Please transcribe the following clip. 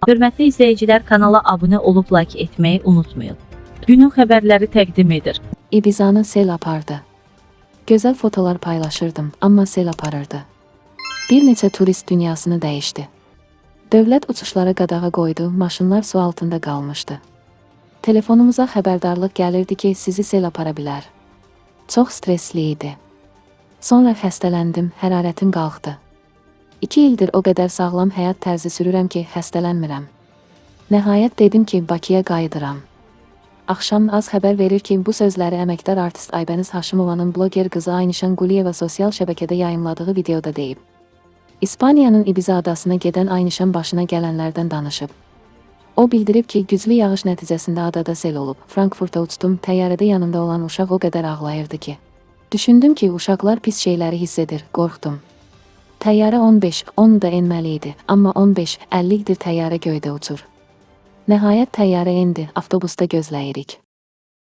Hörmətli izləyicilər, kanala abunə olub like etməyi unutmayın. Günün xəbərləri təqdim edir. Ibizanı sel apardı. Gözəl fotolar paylaşırdım, amma sel aparırdı. Bir neçə turist dünyasını dəyişdi. Dövlət uçuşlara qadağa qoydu, maşınlar su altında qalmışdı. Telefonumuza xəbərdarlıq gəlirdi ki, sizi sel apara bilər. Çox stresli idi. Sonra xəstələndim, hərarətim qalxdı. 2 ildir o qədər sağlam həyat tərzi sürürəm ki, xəstələnmirəm. Nəhayət dedim ki, Bakıya qayıdıram. Axşam az xəbər verir ki, bu sözləri əməkdar artist Aybəniz Haşimovanın bloger qızı Aynişan Quliyeva sosial şəbəkədə yayımladığı videoda deyib. İspaniyanın Ibiza adasına gedən Aynişan başına gələnlərdən danışıb. O bildirib ki, güclü yağış nəticəsində adada sel olub. Frankfurta uçdum, təyyarədə yanımda olan uşaq o qədər ağlayırdı ki. Düşündüm ki, uşaqlar pis şeyləri hiss edir, qorxdum. Təyyarə 15-10 da enməli idi, amma 15-50-dir təyyarə göydə uçur. Nəhayət təyyarə endi, avtobusda gözləyirik.